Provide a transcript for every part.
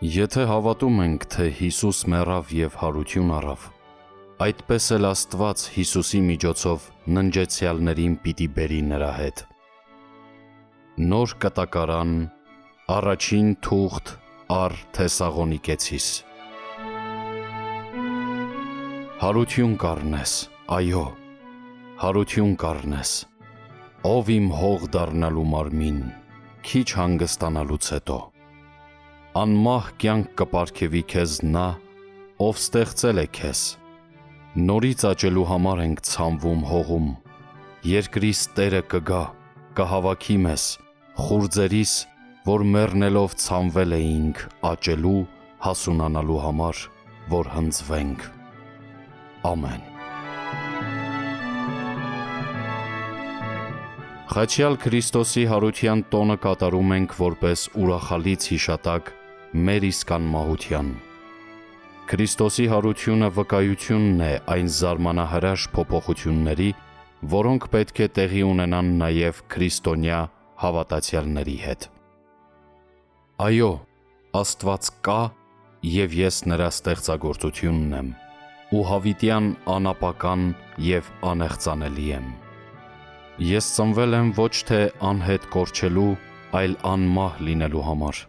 Եթե հավատում ենք, թե Հիսուս մեռավ և հարություն առավ, այդպես էլ Աստված Հիսուսի միջոցով ննջեցյալներին պիտի բերի նրա հետ։ Նոր կտակարան, առաջին թուղթ առ Թեսաղոնիկեցիս։ Հարություն կառնես, այո, հարություն կառնես, ով իմ հող դառնալու մարմին, քիչ հանգստանալուց հետո։ Անմահ կյանք կպարգևի քեզ նա, ով ստեղծել է քեզ։ Նորից աճելու համար ենք ցանվում հողում, երկրիս Տերը կգա, կհավաքի մեզ, խուրձերիս, որ մեռնելով ցանվել էինք աճելու, հասունանալու համար, որ հնձվենք։ Ամեն։ Խաչյալ Քրիստոսի հարության տոնը կատարում ենք որպես ուրախալից հիշատակ մեր իսկ անմահության։ Քրիստոսի հարությունը վկայությունն է այն զարմանահրաշ փոփոխությունների, որոնք պետք է տեղի ունենան նաև քրիստոնյա հավատացյալների հետ։ Այո, Աստված կա և ես նրա ստեղծագործությունն եմ, ու հավիտյան անապական և անեղծանելի եմ։ Ես ծնվել եմ ոչ թե անհետ կորչելու, այլ անմահ լինելու համար։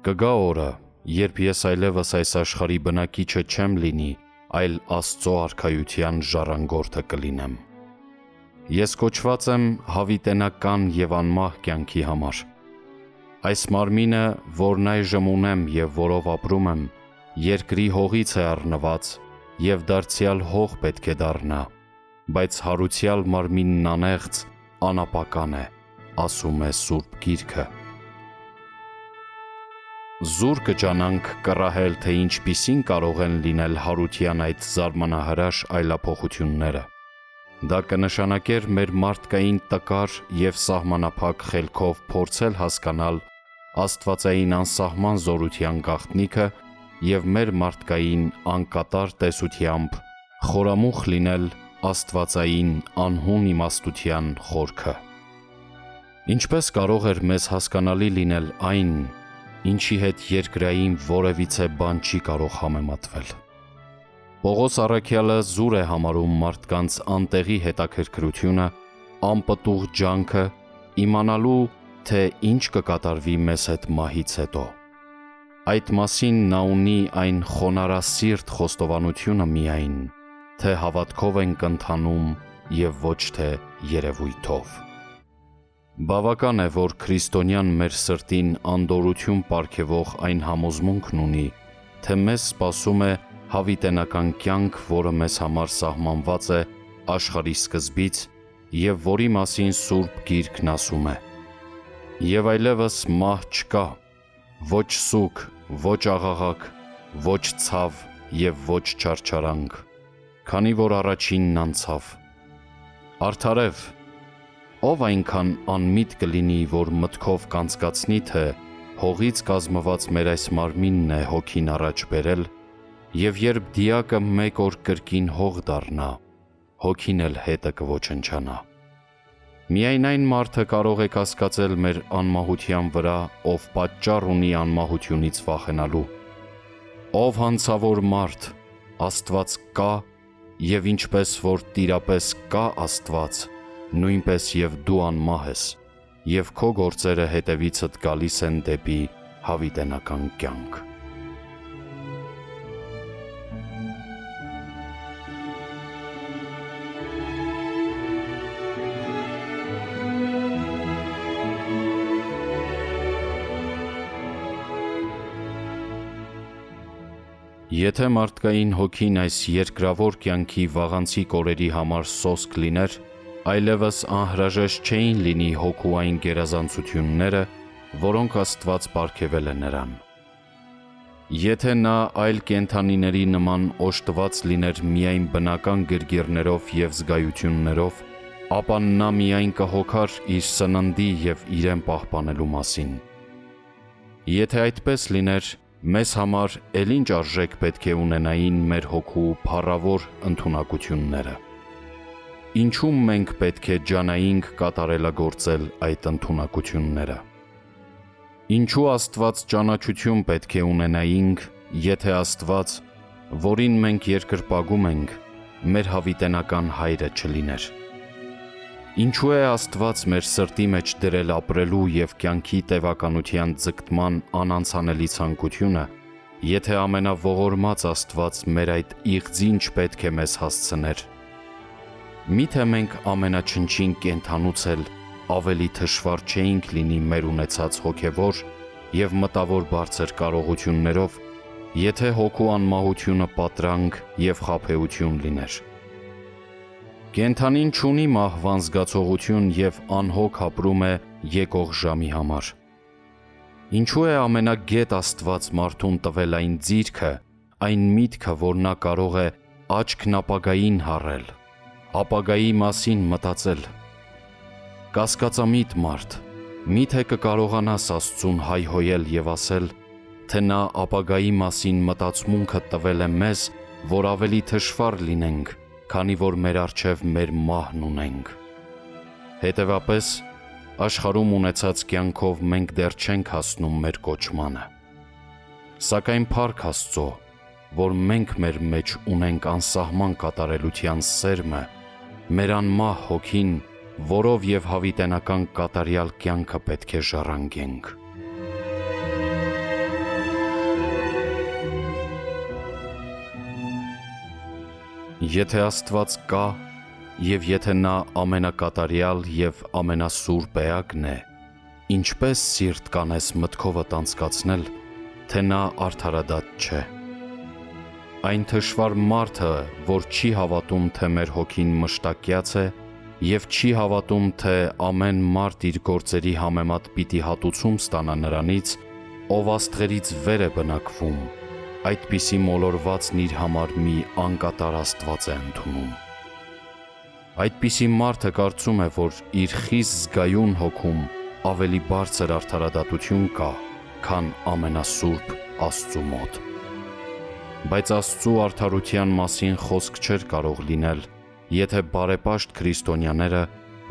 Կգա օրը, երբ ես այլևս այս աշխարհի բնակիչը չեմ լինի, այլ Աստծո արքայության ժառանգորդը կլինեմ։ Ես կոչված եմ հավիտենական և անմահ կյանքի համար։ Այս մարմինը, որն այժմ ունեմ և որով ապրում եմ, երկրի հողից է առնված և դարձյալ հող պետք է դառնա, բայց հարուցյալ մարմինն անեղծ, անապական է, ասում է Սուրբ Գիրքը։ Զուր կճանանք կռահել, թե ինչպիսին կարող են լինել հարության այդ զարմանահրաշ այլափոխությունները։ Դա կնշանակեր մեր մարդկային տկար և սահմանափակ խելքով փորձել հասկանալ աստվածային անսահման զորության գաղտնիքը և մեր մարդկային անկատար տեսությամբ խորամուխ լինել աստվածային անհուն իմաստության խորքը։ Ինչպես կարող էր մեզ հասկանալի լինել այն, ինչի հետ երկրային որևիցե բան չի կարող համեմատվել։ Պողոս առաքյալը զուր է համարում մարդկանց անտեղի հետաքրքրությունը, անպտուղ ջանքը, իմանալու, թե ինչ կկատարվի մեզ հետ մահից հետո։ Այդ մասին նա ունի այն խոնարհասիրտ խոստովանությունը միայն, թե հավատքով ենք ընթանում և ոչ թե երևույթով։ Բավական է, որ քրիստոնյան մեր սրտին անդորրություն պարգևող այն համոզմունքն ունի, թե մեզ սպասում է հավիտենական կյանք, որը մեզ համար սահմանված է աշխարհի սկզբից և որի մասին Սուրբ Գիրքն ասում է. «Եվ այլևս մահ չկա, ոչ սուգ, ոչ աղաղակ, ոչ ցավ և ոչ չարչարանք, քանի որ առաջինն անցավ»։ Արդարև, ով այնքան անմիտ կլինի, որ մտքով կանցկացնի, թե հողից կազմված մեր այս մարմինն է հոգին առաջ բերել, և երբ դիակը մեկ օր կրկին հող դառնա, հոգին էլ հետը կոչնչանա։ Միայն այն մարդը կարող է կասկածել մեր անմահության վրա, ով պատճառ ունի անմահությունից վախենալու։ Ով հանցավոր մարդ, Աստված կա, և ինչպես որ տիրապես կա Աստված, նույնպես և դու անմահ ես, և քո գործերը հետևիցդ գալիս են դեպի հավիտենական կյանք։ Եթե մարդկային հոգին այս երկրավոր կյանքի վաղանցիկ օրերի համար սոսկ լիներ, այլևս անհրաժեշտ չէին լինի հոգու այն գերազանցությունները, որոնք Աստված պարգևել է նրան։ Եթե նա այլ կենդանիների նման օժտված լիներ միայն բնական գրգիռներով և զգայություններով, ապա նա միայն կհոգար իր սննդի և իրեն պահպանելու մասին։ Եթե այդպես լիներ, մեզ համար էլ ինչ արժեք պետք է ունենային մեր հոգու փառավոր ընդունակությունները։ Ինչու մենք պետք է ջանայինք կատարելագործել այդ ընդունակությունները։ Ինչու Աստված ճանաչություն պետք է ունենայինք, եթե Աստված, որին մենք երկրպագում ենք, մեր հավիտենական հայրը չլիներ։ Ինչու է Աստված մեր սրտի մեջ դրել ապրելու և կյանքի տևականության ձգտման անանցանելի ցանկությունը, եթե ամենաողորմած Աստված մեր այդ իղձին չպետք է մեզ հասցներ։ Միթե մենք ամենաչնչին կենդանուց էլ ավելի թշվառ չէինք լինի մեր ունեցած հոգևոր և մտավոր բարձր կարողություններով, եթե հոգու անմահությունը պատրանք և խաբեություն լիներ։ Կենդանին չունի մահվան զգացողություն և անհոգ ապրում է եկող ժամի համար։ Ինչու է ամենագետ Աստված մարդուն տվել այն ձիրքը, այն միտքը, որ նա կարող է աչքն ապագային հառել, ապագայի մասին մտածել։ Կասկածամիտ մարդ, միթե կկարողանաս Աստծուն հայհոյել և ասել, թե նա ապագայի մասին մտածմունքը տվել է մեզ, որ ավելի թշվառ լինենք, քանի որ մեր առջև մեր մահն ունենք։ Հետևաբար, աշխարհում ունեցած կյանքով մենք դեռ չենք հասնում մեր կոչմանը։ Սակայն փառք Աստծո, որ մենք մեր մեջ ունենք անսահման կատարելության սերմը, մեր անմահ հոգին, որով և հավիտենական կատարյալ կյանքը պետք է ժառանգենք։ Եթե Աստված կա, և եթե նա ամենակատարյալ և ամենասուրբ էակն է, ինչպես սիրտ կանես մտքովդ անցկացնել, թե նա արդարադատ չէ։ Այն թշվառ մարդը, որ չի հավատում, թե մեր հոգին մշտակյաց է, և չի հավատում, թե ամեն մարդ իր գործերի համեմատ պիտի հատուցում ստանա նրանից, ով աստղերից վեր է բնակվում, այդպիսի մոլորվածն իր համար մի անկատար Աստված է ընդունում։ Այդպիսի մարդը կարծում է, որ իր խիստ զգայուն հոգում ավելի բարձր արդարադատություն կա, քան ամենասուրբ Աստծու մոտ։ Բայց Աստծու արդարության մասին խոսք չէր կարող լինել, եթե բարեպաշտ քրիստոնյաները,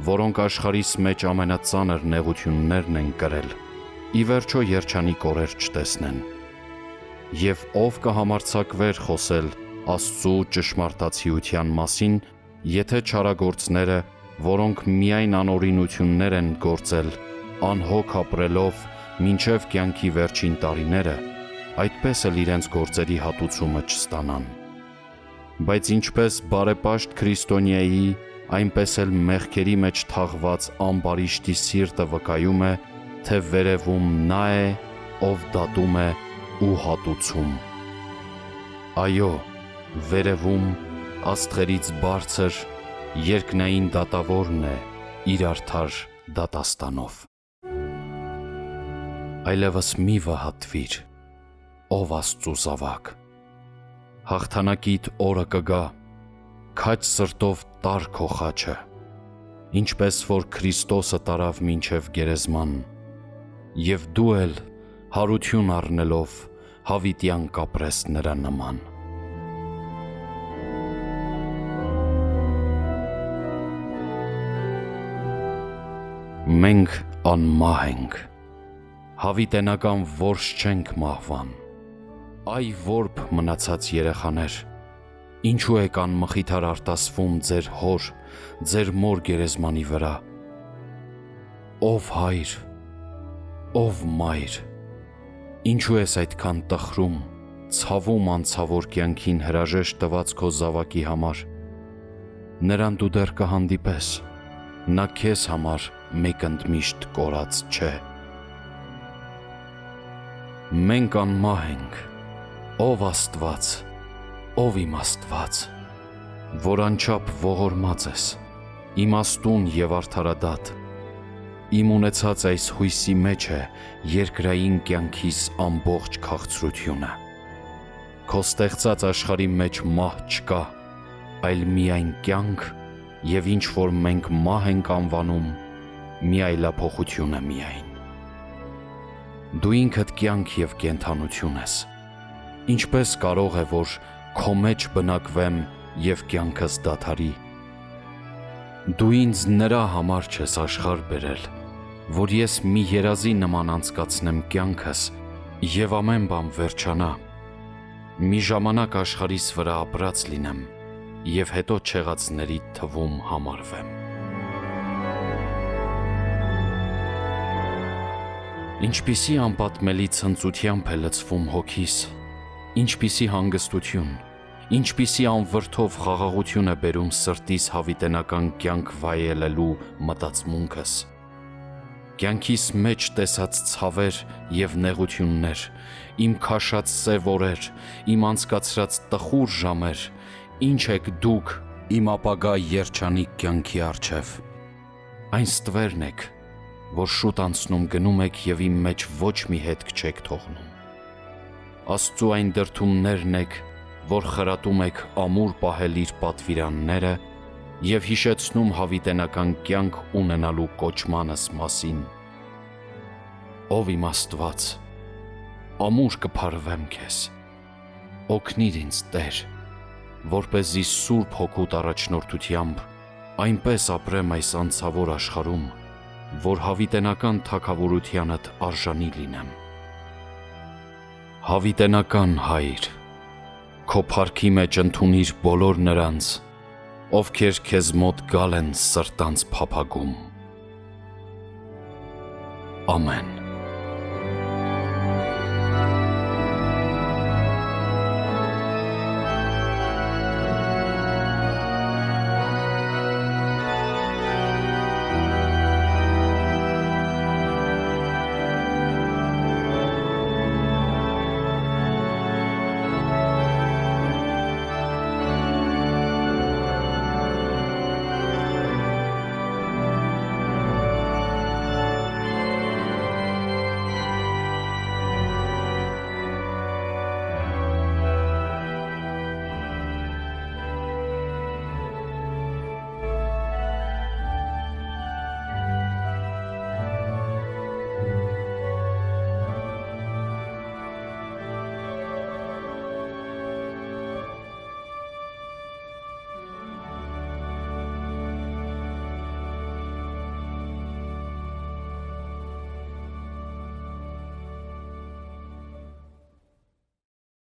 որոնք աշխարհիս մեջ ամենածանր նեղություններն են կրել, ի վերջո երջանիկ օրեր չտեսնեն։ Եվ ով կհամարձակվեր խոսել Աստծու ճշմարտացիության մասին, եթե չարագործները, որոնք միայն անօրինություններ են գործել, անհոգ ապրելով մինչև կյանքի վերջին տարիները, այդպես էլ իրենց գործերի հատուցումը չստանան։ Բայց ինչպես բարեպաշտ քրիստոնյայի, այնպես էլ մեղքերի մեջ թաղված ամբարիշտի սիրտը վկայում է, թե վերևում նա է, ով դատում է ու հատուցում։ Այո, վերևում աստղերից բարձր երկնային դատավորն է իր արդար դատաստանով։ Այլևս մի վհատվիր, ով Աստծու զավակ։ Հաղթանակիդ օրը կգա, քաջ սրտով տար քո խաչը, ինչպես որ Քրիստոսը տարավ մինչև գերեզման, և դու էլ հարություն առնելով հավիտյան կապրես նրա նման։ Մենք անմահ ենք, հավիտենական որս չենք մահվան։ Այ որբ մնացած երեխաներ, ինչու եք անմխիթար արտասվում ձեր հոր, ձեր մոր գերեզմանի վրա։ Ով հայր, ով մայր, ինչու ես այդքան տխրում, ցավում անցավոր կյանքին հրաժեշտ տված քո զավակի համար։ Նրան դու դեռ կհանդիպես, նա քեզ համար մեկ ընդմիշտ կորած չէ։ Մենք անմահ ենք, ով Աստված, ով իմ Աստված, որ անչափ ողորմած ես, իմաստուն և արդարադատ, իմ ունեցած այս հույսի մեջ է երկրային կյանքիս ամբողջ քաղցրությունը։ Քո ստեղծած աշխարհի մեջ մահ չկա, այլ միայն կյանք, և ինչ որ մենք մահ ենք անվանում, մի այլափոխություն է միայն։ Դու ինքդ կյանք և կենդանություն ես։ Ինչպես կարող է, որ քո մեջ բնակվեմ և կյանքս դադարի։ Դու ինձ նրա համար չես աշխարհ բերել, որ ես մի երազի նման անցկացնեմ կյանքս և ամեն բան վերջանա, մի ժամանակ աշխարհիս վրա ապրած լինեմ և հետո չեղածների թվում համարվեմ։ Ինչպիսի անպատմելի ցնծությամբ է լցվում հոգիս, ինչպիսի հանգստություն, ինչպիսի անվրդով խաղաղություն է բերում սրտիս հավիտենական կյանք վայելելու մտածմունքս։ Կյանքիս մեջ տեսած ցավեր և նեղություններ, իմ քաշած սև օրեր, իմ անցկացրած տխուր ժամեր, ինչ եք դուք իմ ապագա երջանիկ կյանքի առջև։ Այն ստվերն եք, որ շուտ անցնում գնում եք և իմ մեջ ոչ մի հետք չեք թողնում։ Աստծու այն դրդումներն եք, որ խրատում եք ամուր պահել իր պատվիրանները և հիշեցնում հավիտենական կյանք ունենալու կոչմանս մասին։ Ով իմ Աստված, ամուր կփարվեմ քեզ, օգնիր ինձ Տեր, որպեսզի Սուրբ Հոգուդ առաջնորդությամբ այնպես ապրեմ այս անցավոր աշխարհում, որ հավիտենական թագավորությանդ արժանի լինեմ։ Հավիտենական Հայր, քո փառքի մեջ ընդունիր բոլոր նրանց, ովքեր քեզ մոտ գալ են սրտանց փափագում։ Ամեն։